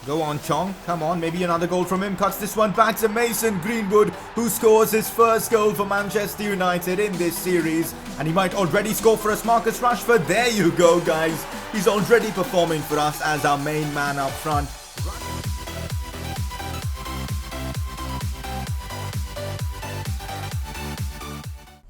Go on, Chong. Come on, maybe another goal from him. Cuts this one back to Mason Greenwood, who scores his first goal for Manchester United in this series. And he might already score for us, Marcus Rashford. There you go, guys. He's already performing for us as our main man up front.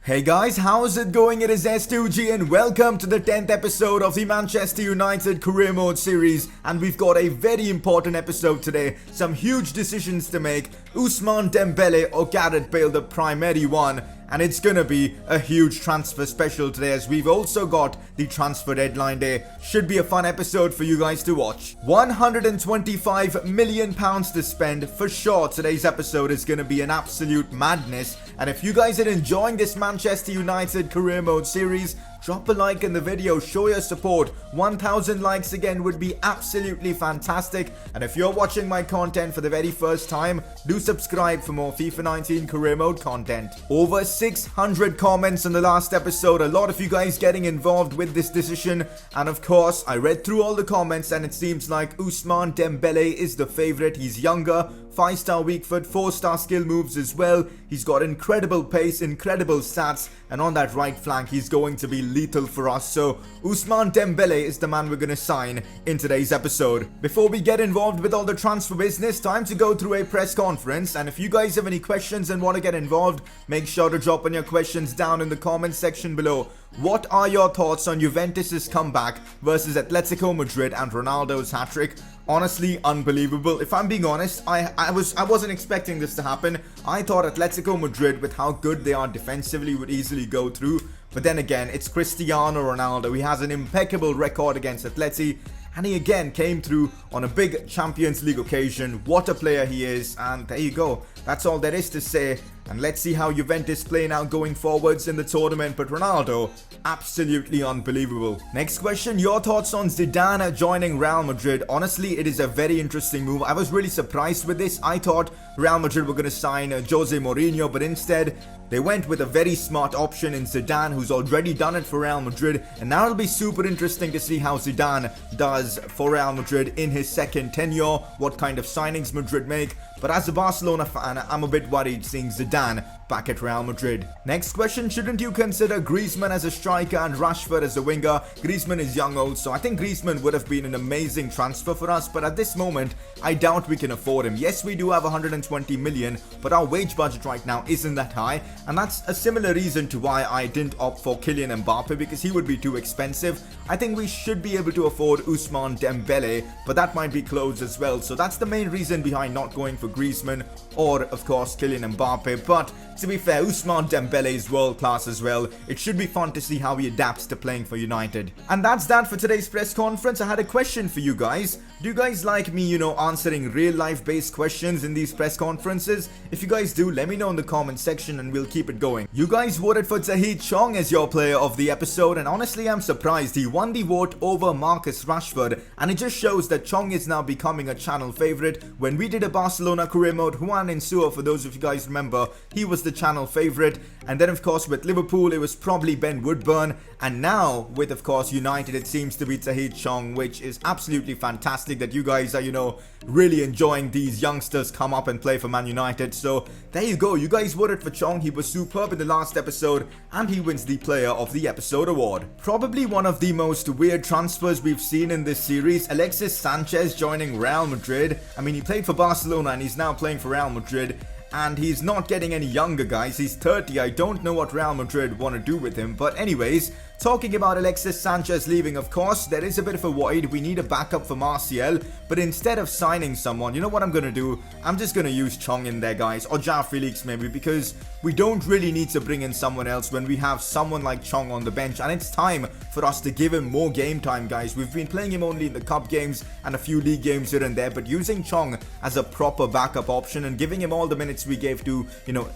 Hey guys, how's it going? It is S2G and welcome to the 10th episode of the Manchester United Career Mode series, and we've got a very important episode today. Some huge decisions to make. Ousmane Dembele or Gareth Bale, the primary one, and it's gonna be a huge transfer special today as we've also got the transfer deadline day. Should be a fun episode for you guys to watch. £125 million to spend for sure. Today's episode is gonna be an absolute madness, and if you guys are enjoying this Manchester United Career Mode series, drop a like in the video, show your support. 1,000 likes again would be absolutely fantastic. And if you're watching my content for the very first time, do subscribe for more FIFA 19 Career Mode content. Over 600 comments in the last episode, a lot of you guys getting involved with this decision. And of course, I read through all the comments and it seems like Ousmane Dembele is the favorite. He's younger, 5-star weak foot, 4-star skill moves as well. He's got incredible pace, incredible stats, and on that right flank he's going to be lethal for us. So Ousmane Dembele is the man we're going to sign in today's episode. Before we get involved with all the transfer business, time to go through a press conference, and if you guys have any questions and want to get involved, make sure to drop in your questions down in the comment section below. What are your thoughts on Juventus's comeback versus Atletico Madrid and Ronaldo's hat-trick? Honestly, unbelievable. If I'm being honest, I wasn't expecting this to happen. I thought Atletico Madrid, with how good they are defensively, would easily go through. But then again, it's Cristiano Ronaldo. He has an impeccable record against Atleti, and he again came through on a big Champions League occasion. What a player he is, and there you go. That's all there is to say. And let's see how Juventus play now going forwards in the tournament. But Ronaldo, absolutely unbelievable. Next question, your thoughts on Zidane joining Real Madrid? Honestly, it is a very interesting move. I was really surprised with this. I thought Real Madrid were going to sign Jose Mourinho, but instead they went with a very smart option in Zidane, who's already done it for Real Madrid. And now it'll be super interesting to see how Zidane does for Real Madrid in his second tenure, what kind of signings Madrid make. But as a Barcelona fan, I'm a bit worried seeing Zidane back at Real Madrid. Next question, shouldn't you consider Griezmann as a striker and Rashford as a winger? Griezmann is young also. I think Griezmann would have been an amazing transfer for us, but at this moment, I doubt we can afford him. Yes, we do have 120 million, but our wage budget right now isn't that high, and that's a similar reason to why I didn't opt for Kylian Mbappe, because he would be too expensive. I think we should be able to afford Ousmane Dembele, but that might be close as well. So that's the main reason behind not going for Griezmann or, of course, Kylian Mbappe. But to be fair, Ousmane Dembele is world class as well. It should be fun to see how he adapts to playing for United. And that's that for today's press conference. I had a question for you guys. Do you guys like me, answering real life based questions in these press conferences? If you guys do, let me know in the comment section and we'll keep it going. You guys voted for Tahith Chong as your player of the episode, and honestly I'm surprised. He won the vote over Marcus Rashford, and it just shows that Chong is now becoming a channel favorite. When we did a Barcelona career mode, Juan Insua, for those of you guys remember, he was the channel favorite. And then of course with Liverpool it was probably Ben Woodburn, and now with of course United it seems to be Tahith Chong, which is absolutely fantastic that you guys are really enjoying these youngsters come up and play for Man United. So there you go, you guys voted for Chong. He was superb in the last episode and he wins the player of the episode award. Probably one of the most weird transfers we've seen in this series, Alexis Sanchez joining Real Madrid. I mean, he played for Barcelona and he's now playing for Real Madrid. And he's not getting any younger, guys. He's 30. I don't know what Real Madrid want to do with him. But anyways, talking about Alexis Sanchez leaving, of course, there is a bit of a void. We need a backup for Martial. But instead of signing someone, you know what I'm going to do? I'm just going to use Chong in there, guys. Or João Felix maybe, because we don't really need to bring in someone else when we have someone like Chong on the bench. And it's time for us to give him more game time, guys. We've been playing him only in the cup games and a few league games here and there. But using Chong as a proper backup option and giving him all the minutes we gave to,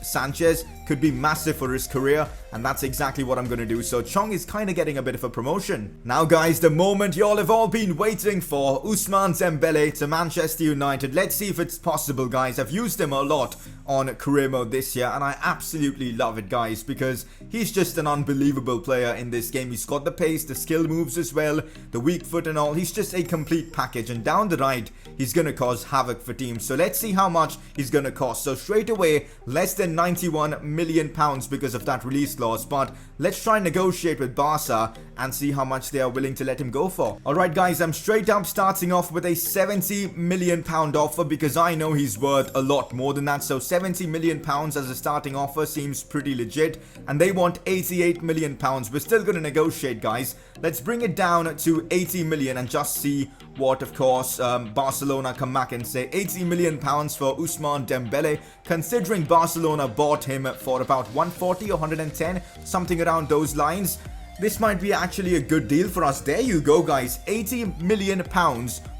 Sanchez could be massive for his career. And that's exactly what I'm going to do. So Chong is kind of getting a bit of a promotion. Now guys, the moment y'all have all been waiting for, Ousmane Dembele to Manchester United. Let's see if it's possible, guys. I've used him a lot on career mode this year, and I absolutely love it, guys, because he's just an unbelievable player in this game. He's got the pace, the skill moves as well, the weak foot and all. He's just a complete package, and down the right, he's going to cause havoc for teams. So let's see how much he's going to cost. So straight away, less than £91 million because of that release clause, but let's try and negotiate with Barca and see how much they are willing to let him go for. Alright guys, I'm straight up starting off with a £70 million offer because I know he's worth a lot more than that. So £70 million as a starting offer seems pretty legit, and they want £88 million. We're still going to negotiate, guys. Let's bring it down to 80 million and just see what, of course, Barcelona come back and say. £80 million for Ousmane Dembele, considering Barcelona bought him for about 140 or 110, something around those lines. This might be actually a good deal for us. There you go, guys. £80 million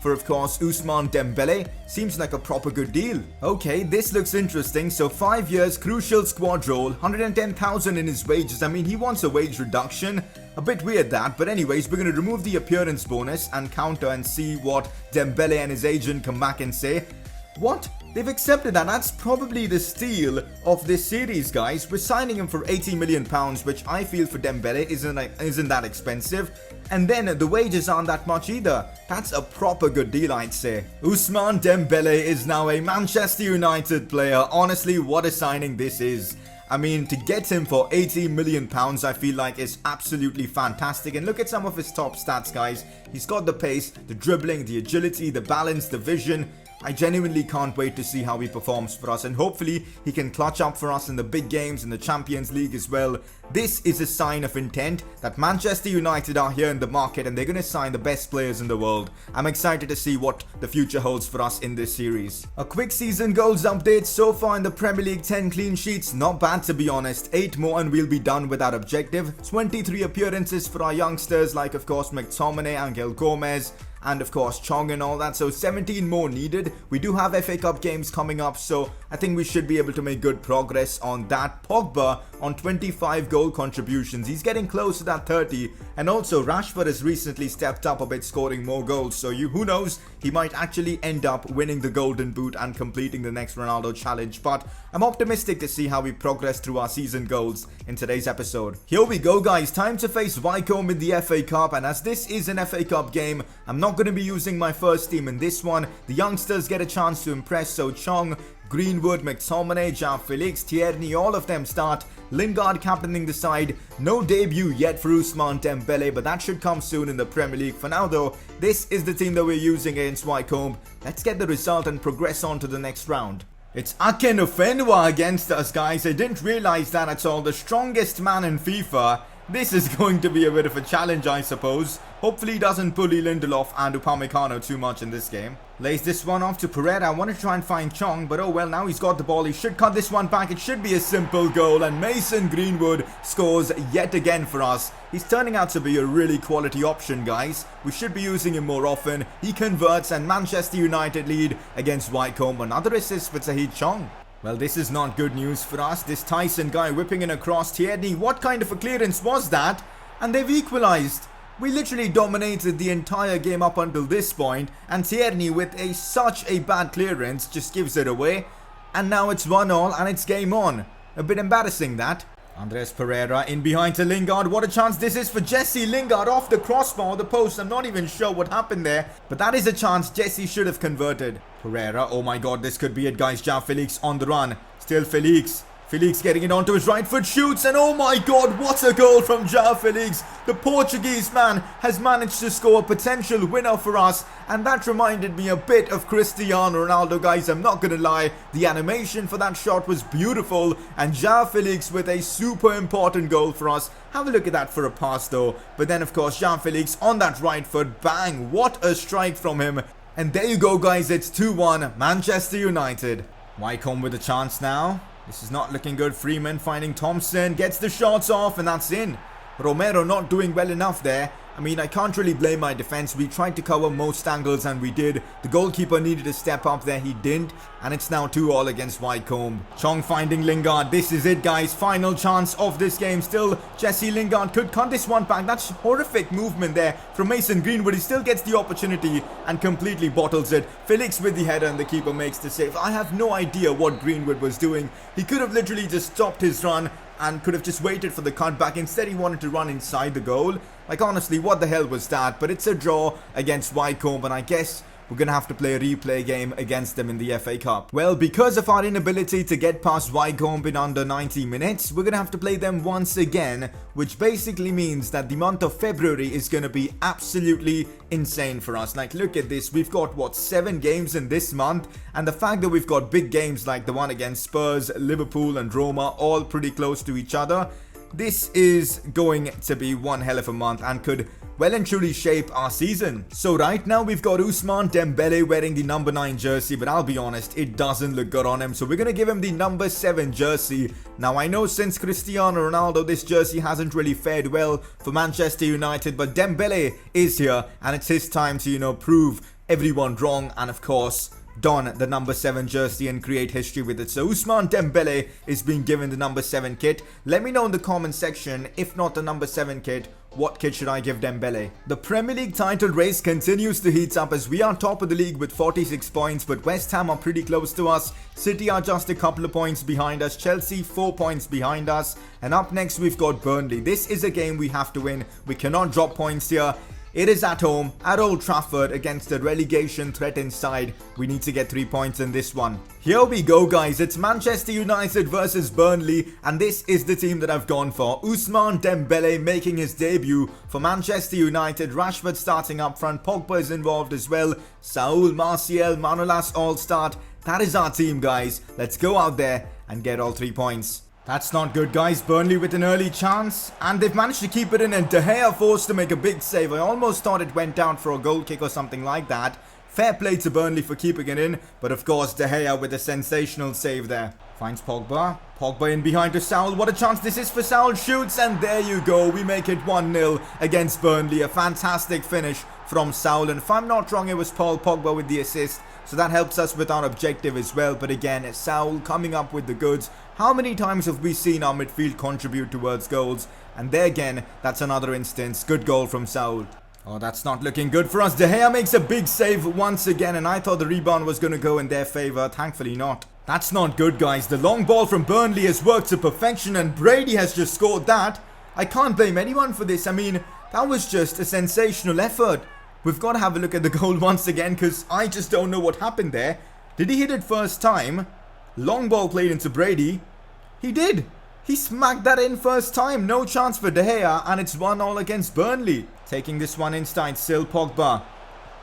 for, of course, Ousmane Dembele. Seems like a proper good deal. Okay, this looks interesting. So 5 years, crucial squad role, 110,000 in his wages. I mean, he wants a wage reduction. A bit weird that, but anyways, we're going to remove the appearance bonus and counter and see what Dembele and his agent come back and say. What? They've accepted that. That's probably the steal of this series, guys. We're signing him for £80 million, which I feel for Dembele isn't that expensive. And then the wages aren't that much either. That's a proper good deal, I'd say. Ousmane Dembele is now a Manchester United player. Honestly, what a signing this is. I mean, to get him for £80 million, I feel like is absolutely fantastic. And look at some of his top stats, guys. He's got the pace, the dribbling, the agility, the balance, the vision. I genuinely can't wait to see how he performs for us, and hopefully he can clutch up for us in the big games in the Champions League as well. This is a sign of intent that Manchester United are here in the market and they're going to sign the best players in the world. I'm excited to see what the future holds for us in this series. A quick season goals update. So far in the Premier League, 10 clean sheets. Not bad, to be honest. 8 more and we'll be done with our objective. 23 appearances for our youngsters, like of course McTominay, Angel Gomez, and of course Chong and all that. So 17 more needed. We do have FA Cup games coming up, so I think we should be able to make good progress on that. Pogba on 25 goal contributions. He's getting close to that 30. And also Rashford has recently stepped up a bit, scoring more goals. So who knows, he might actually end up winning the Golden Boot and completing the next Ronaldo challenge. But I'm optimistic to see how we progress through our season goals in today's episode. Here we go, guys. Time to face Wycombe in the FA Cup, and as this is an FA Cup game, I'm not going to be using my first team in this one. The youngsters get a chance to impress, so Chong, Greenwood, McTominay, João Felix, Tierney, all of them start. Lingard captaining the side. No debut yet for Ousmane Dembele, but that should come soon in the Premier League. For now though, this is the team that we're using against Wycombe. Let's get the result and progress on to the next round. It's Akin Ofenwa against us, guys. I didn't realize that at all. The strongest man in FIFA. This is going to be a bit of a challenge, I suppose. Hopefully he doesn't bully Lindelof and Upamecano too much in this game. Lays this one off to Pereira. I want to try and find Chong, but oh well, now he's got the ball. He should cut this one back. It should be a simple goal, and Mason Greenwood scores yet again for us. He's turning out to be a really quality option, guys. We should be using him more often. He converts, and Manchester United lead against Wycombe. Another assist for Tahith Chong. Well, this is not good news for us. This Tyson guy whipping in across. Tierney, what kind of a clearance was that? And they've equalized. We literally dominated the entire game up until this point, and Tierney with such a bad clearance just gives it away. And now it's 1-1 and it's game on. A bit embarrassing that. Andres Pereira in behind to Lingard. What a chance this is for Jesse Lingard off the crossbar, the post. I'm not even sure what happened there, but that is a chance Jesse should have converted. Pereira, oh my god, this could be it, guys. João Felix on the run. Still Felix. Felix getting it onto his right foot, shoots, and oh my god, what a goal from João Felix. The Portuguese man has managed to score a potential winner for us, and that reminded me a bit of Cristiano Ronaldo, guys. I'm not gonna lie, the animation for that shot was beautiful, and João Felix with a super important goal for us. Have a look at that for a pass though, but then of course João Felix on that right foot, bang, what a strike from him. And there you go, guys, it's 2-1 Manchester United. Wycombe with a chance now. This is not looking good. Freeman finding Thompson, gets the shots off, and that's in. Romero not doing well enough there. I mean, I can't really blame my defense. We tried to cover most angles and we did. The goalkeeper needed to step up there. He didn't. And it's now 2-2 against Wycombe. Chong finding Lingard. This is it, guys. Final chance of this game. Still, Jesse Lingard could cut this one back. That's horrific movement there from Mason Greenwood. He still gets the opportunity and completely bottles it. Felix with the header and the keeper makes the save. I have no idea what Greenwood was doing. He could have literally just stopped his run and could have just waited for the cutback. Instead, he wanted to run inside the goal. Like, honestly, what the hell was that? But it's a draw against Wycombe, and I guess we're going to have to play a replay game against them in the FA Cup. Well, because of our inability to get past Wycombe in under 90 minutes, we're going to have to play them once again, which basically means that the month of February is going to be absolutely insane for us. Like, look at this. We've got, what, 7 games in this month, and the fact that we've got big games like the one against Spurs, Liverpool and Roma, all pretty close to each other, this is going to be one hell of a month and could well and truly shape our season. So right now we've got Ousmane Dembele wearing the number 9 jersey, but I'll be honest, it doesn't look good on him. So we're going to give him the number 7 jersey. Now I know since Cristiano Ronaldo, this jersey hasn't really fared well for Manchester United, but Dembele is here and it's his time to, prove everyone wrong and of course don the number 7 jersey and create history with it. So Ousmane Dembele is being given the number 7 kit. Let me know in the comment section, if not the number 7 kit, what kit should I give Dembele? The Premier League title race continues to heat up as we are top of the league with 46 points, but West Ham are pretty close to us. City are just a couple of points behind us. Chelsea 4 points behind us. And up next we've got Burnley. This is a game we have to win. We cannot drop points here. It is at home, at Old Trafford, against the relegation threatened side. We need to get 3 points in this one. Here we go, guys. It's Manchester United versus Burnley, and this is the team that I've gone for. Ousmane Dembele making his debut for Manchester United. Rashford starting up front. Pogba is involved as well. Saul, Martial, Manolas all start. That is our team, guys. Let's go out there and get all 3 points. That's not good, guys. Burnley with an early chance, and they've managed to keep it in, and De Gea forced to make a big save. I almost thought it went down for a goal kick or something like that. Fair play to Burnley for keeping it in, but of course De Gea with a sensational save there. Finds Pogba. Pogba in behind to Saul. What a chance this is for Saul. Shoots, and there you go. We make it 1-0 against Burnley. A fantastic finish from Saul, and if I'm not wrong, it was Paul Pogba with the assist. So that helps us with our objective as well. But again, Saul coming up with the goods. How many times have we seen our midfield contribute towards goals? And there again, that's another instance. Good goal from Saul. Oh, that's not looking good for us. De Gea makes a big save once again, and I thought the rebound was going to go in their favour. Thankfully not. That's not good, guys. The long ball from Burnley has worked to perfection, and Brady has just scored that. I can't blame anyone for this. I mean, that was just a sensational effort. We've got to have a look at the goal once again, because I just don't know what happened there. Did he hit it first time? Long ball played into Brady. He did. He smacked that in first time. No chance for De Gea, and it's 1-1 against Burnley. Taking this one inside, still Pogba.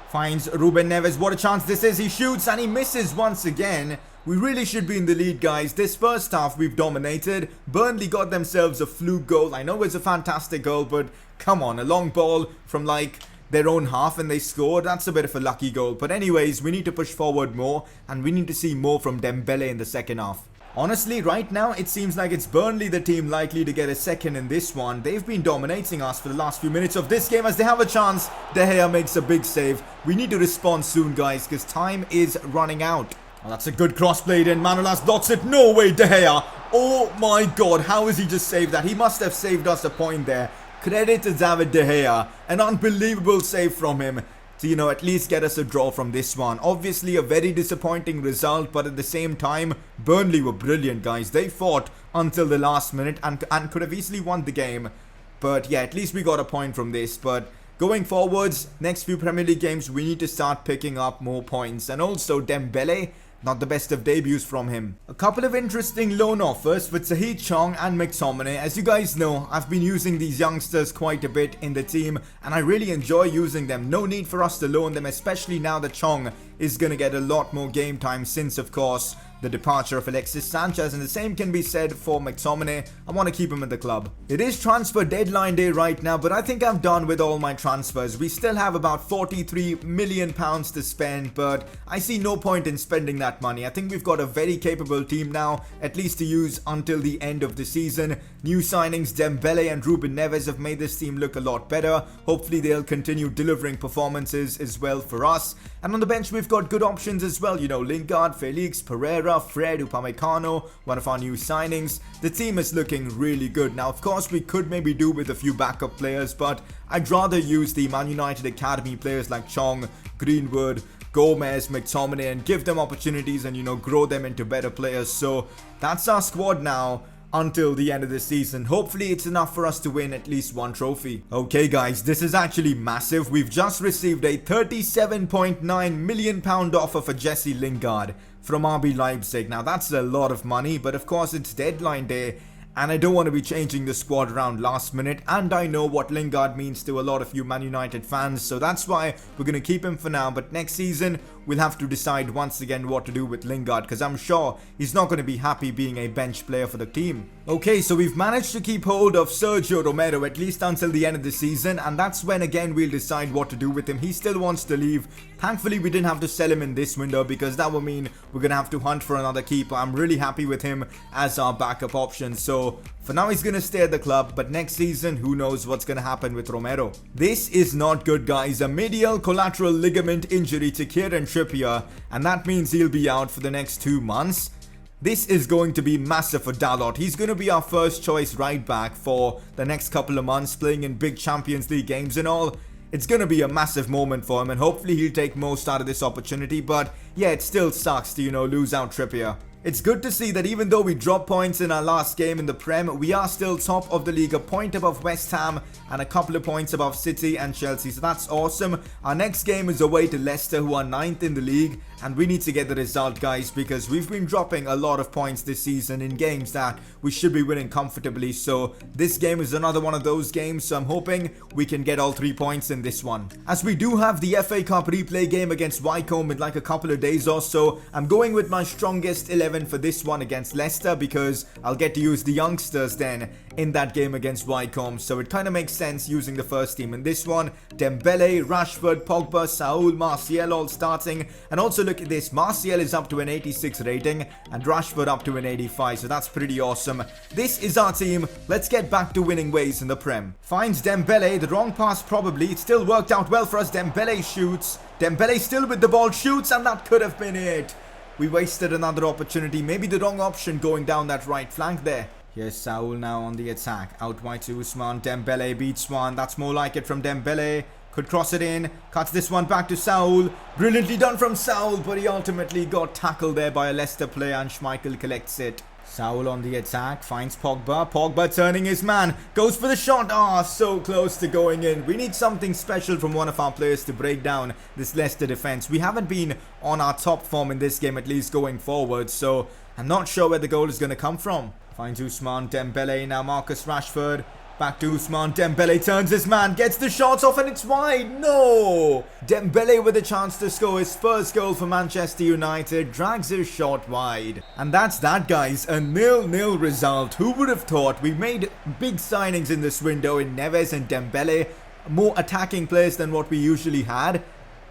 Finds Ruben Neves. What a chance this is. He shoots and he misses once again. We really should be in the lead, guys. This first half we've dominated. Burnley got themselves a fluke goal. I know it's a fantastic goal, but come on. A long ball from like their own half and they scored. That's a bit of a lucky goal. But anyways, we need to push forward more, and we need to see more from Dembele in the second half. Honestly, right now, it seems like it's Burnley the team likely to get a second in this one. They've been dominating us for the last few minutes of this game as they have a chance. De Gea makes a big save. We need to respond soon, guys, because time is running out. Oh, that's a good cross played in. Manolas blocks it. No way, De Gea. Oh my god, how has he just saved that? He must have saved us a point there. Credit to David De Gea. An unbelievable save from him to, at least get us a draw from this one. Obviously, a very disappointing result, but at the same time, Burnley were brilliant, guys. They fought until the last minute and could have easily won the game. But yeah, at least we got a point from this. But going forwards, next few Premier League games, we need to start picking up more points. And also, Dembele, not the best of debuts from him. A couple of interesting loan offers for Tahith Chong and McTominay. As you guys know, I've been using these youngsters quite a bit in the team, and I really enjoy using them. No need for us to loan them, especially now that Chong is going to get a lot more game time since, of course, the departure of Alexis Sanchez, and the same can be said for McTominay. I want to keep him in the club. It is transfer deadline day right now, but I think I'm done with all my transfers. We still have about £43 million to spend, but I see no point in spending that that money. I think we've got a very capable team now, at least to use until the end of the season. New signings Dembele and Ruben Neves have made this team look a lot better. Hopefully they'll continue delivering performances as well for us. And on the bench we've got good options as well. You know, Lingard, Felix, Pereira, Fred, Upamecano, one of our new signings. The team is looking really good. Now of course we could maybe do with a few backup players, but I'd rather use the Man United Academy players like Chong, Greenwood, Gomez, McTominay, and give them opportunities and, you know, grow them into better players. So that's our squad now until the end of the season. Hopefully it's enough for us to win at least one trophy. Okay guys, this is actually massive. We've just received a £37.9 million offer for Jesse Lingard from RB Leipzig. Now that's a lot of money, but of course it's deadline day and I don't want to be changing the squad around last minute, and I know what Lingard means to a lot of you Man United fans, so that's why we're going to keep him for now. But next season we'll have to decide once again what to do with Lingard, because I'm sure he's not going to be happy being a bench player for the team. Okay, so we've managed to keep hold of Sergio Romero at least until the end of the season, and that's when again we'll decide what to do with him. He still wants to leave. Thankfully we didn't have to sell him in this window, because that would mean we're going to have to hunt for another keeper. I'm really happy with him as our backup option. So for now he's going to stay at the club, but next season who knows what's going to happen with Romero. This is not good guys. A medial collateral ligament injury to Kieran Trippier, and that means he'll be out for the next 2 months. This is going to be massive for Dalot. He's going to be our first choice right back for the next couple of months, playing in big Champions League games and all. It's going to be a massive moment for him, and hopefully he'll take most out of this opportunity. But yeah, it still sucks to, you know, lose out Trippier. It's good to see that even though we dropped points in our last game in the Prem, we are still top of the league, a point above West Ham and a couple of points above City and Chelsea. So that's awesome. Our next game is away to Leicester, who are 9th in the league, and we need to get the result guys, because we've been dropping a lot of points this season in games that we should be winning comfortably. So this game is another one of those games, so I'm hoping we can get all 3 points in this one. As we do have the FA Cup replay game against Wycombe in like a couple of days or so, I'm going with my strongest 11 for this one against Leicester, because I'll get to use the youngsters then in that game against Wycombe. So it kind of makes sense using the first team in this one. Dembele, Rashford, Pogba, Saul, Martial all starting. And also look at this, Martial is up to an 86 rating and Rashford up to an 85, so that's pretty awesome. This is our team. Let's get back to winning ways in the Prem. Finds Dembele, the wrong pass probably. It still worked out well for us. Dembele shoots. Dembele still with the ball, shoots, and that could have been it. We wasted another opportunity, maybe the wrong option going down that right flank there. Here's Saul now on the attack. Out wide to Ousmane. Dembele beats one. That's more like it from Dembele. Could cross it in. Cuts this one back to Saul. Brilliantly done from Saul, but he ultimately got tackled there by a Leicester player and Schmeichel collects it. Saul on the attack. Finds Pogba. Pogba turning his man. Goes for the shot. Ah, so close to going in. We need something special from one of our players to break down this Leicester defense. We haven't been on our top form in this game, at least going forward. So I'm not sure where the goal is going to come from. Finds Ousmane Dembele, now Marcus Rashford. Back to Ousmane Dembele, turns his man, gets the shots off and it's wide. No! Dembele with a chance to score his first goal for Manchester United, drags his shot wide. And that's that guys, a 0-0 result. Who would have thought? We made big signings in this window in Neves and Dembele, more attacking players than what we usually had.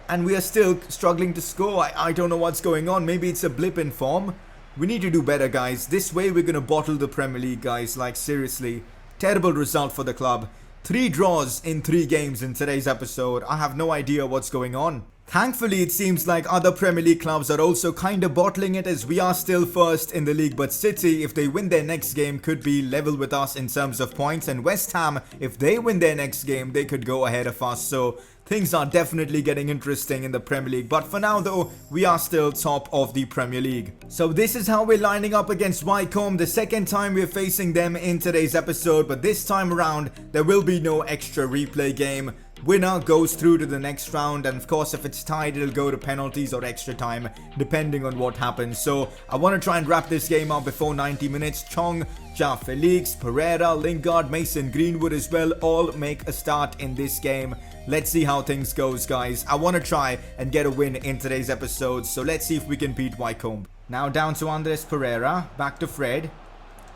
And we are still struggling to score. I don't know what's going on, maybe it's a blip in form. We need to do better guys. This way we're going to bottle the Premier League guys. Like seriously. Terrible result for the club. 3 draws in 3 games in today's episode. I have no idea what's going on. Thankfully it seems like other Premier League clubs are also kind of bottling it, as we are still first in the league. But City, if they win their next game, could be level with us in terms of points. And West Ham, if they win their next game, they could go ahead of us. So things are definitely getting interesting in the Premier League. But for now though, we are still top of the Premier League. So this is how we're lining up against Wycombe. The second time we're facing them in today's episode. But this time around, there will be no extra replay game. Winner goes through to the next round, and of course if it's tied it'll go to penalties or extra time depending on what happens. So I want to try and wrap this game up before 90 minutes. Chong, Ja Felix, Pereira, Lingard, Mason Greenwood as well all make a start in this game. Let's see how things goes guys. I want to try and get a win in today's episode, so let's see if we can beat Wycombe. Now down to Andres Pereira, back to Fred.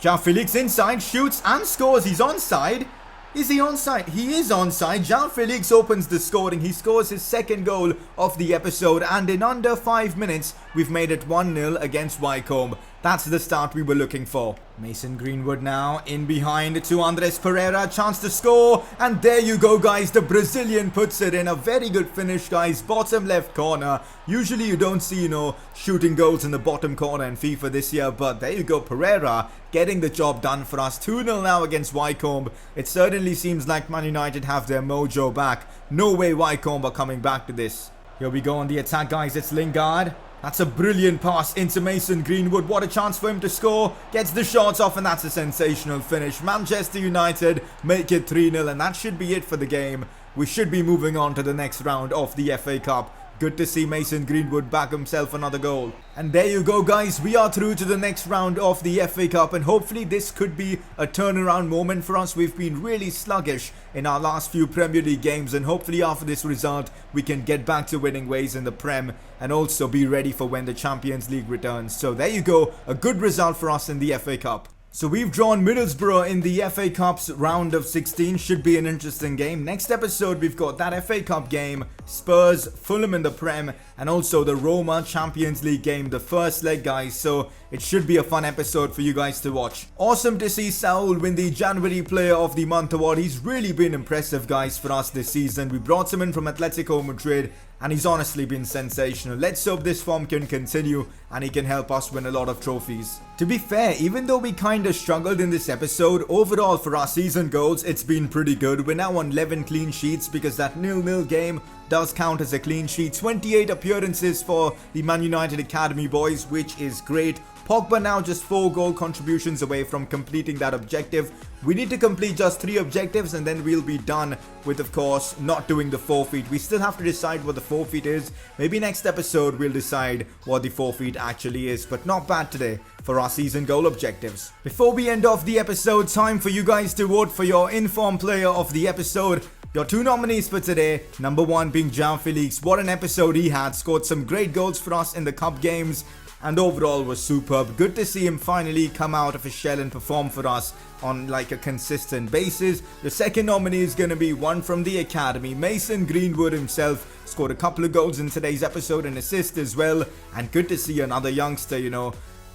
Ja Felix inside, shoots and scores. He's onside. Is he onside? He is onside. João Felix opens the scoring. He scores his second goal of the episode, and in under 5 minutes, we've made it 1-0 against Wycombe. That's the start we were looking for. Mason Greenwood now in behind to Andres Pereira. Chance to score. And there you go, guys. The Brazilian puts it in. A very good finish, guys. Bottom left corner. Usually you don't see, shooting goals in the bottom corner in FIFA this year. But there you go. Pereira getting the job done for us. 2-0 now against Wycombe. It certainly seems like Man United have their mojo back. No way Wycombe are coming back to this. Here we go on the attack, guys. It's Lingard. That's a brilliant pass into Mason Greenwood. What a chance for him to score. Gets the shots off, and that's a sensational finish. Manchester United make it 3-0, and that should be it for the game. We should be moving on to the next round of the FA Cup. Good to see Mason Greenwood back himself another goal. And there you go, guys. We are through to the next round of the FA Cup, and hopefully this could be a turnaround moment for us. We've been really sluggish in our last few Premier League games, and hopefully after this result we can get back to winning ways in the Prem and also be ready for when the Champions League returns. So there you go, a good result for us in the FA Cup. So we've drawn Middlesbrough in the FA Cup's round of 16. Should be an interesting game. Next episode we've got that FA Cup game, Spurs, Fulham in the Prem, and also the Roma Champions League game, the first leg, guys. So it should be a fun episode for you guys to watch. Awesome to see Saul win the January Player of the Month award. He's really been impressive, guys, for us this season. We brought him in from Atletico Madrid, and he's honestly been sensational. Let's hope this form can continue and he can help us win a lot of trophies. To be fair, even though we kinda struggled in this episode, overall for our season goals, it's been pretty good. We're now on 11 clean sheets because that 0-0 game does count as a clean sheet. 28 appearances for the Man United Academy boys, which is great. Pogba now just 4 goal contributions away from completing that objective. We need to complete just 3 objectives and then we'll be done with, of course, not doing the forfeit. We still have to decide what the forfeit is. Maybe next episode we'll decide what the forfeit actually is, but not bad today for our season goal objectives. Before we end off the episode, time for you guys to vote for your informed player of the episode. Your 2 nominees for today, number 1 being João Felix. What an episode he had, scored some great goals for us in the cup games, and overall was superb. Good to see him finally come out of his shell and perform for us on like a consistent basis. The second nominee is going to be one from the academy. Mason Greenwood himself scored a couple of goals in today's episode and assist as well, and good to see another youngster,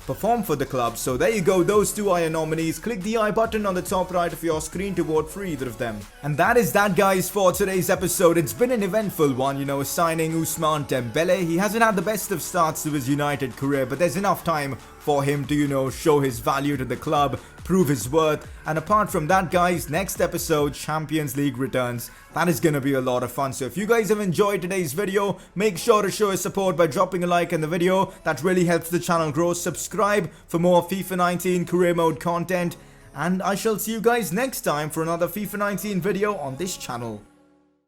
perform for the club. So there you go, those 2 are your nominees. Click the I button on the top right of your screen to vote for either of them. And that is that, guys, for today's episode. It's been an eventful one, signing Ousmane Dembele. He hasn't had the best of starts to his United career, but there's enough time for him to, show his value to the club, prove his worth. And apart from that, guys, next episode, Champions League returns. That is going to be a lot of fun. So if you guys have enjoyed today's video, make sure to show your support by dropping a like in the video. That really helps the channel grow. Subscribe for more FIFA 19 career mode content. And I shall see you guys next time for another FIFA 19 video on this channel.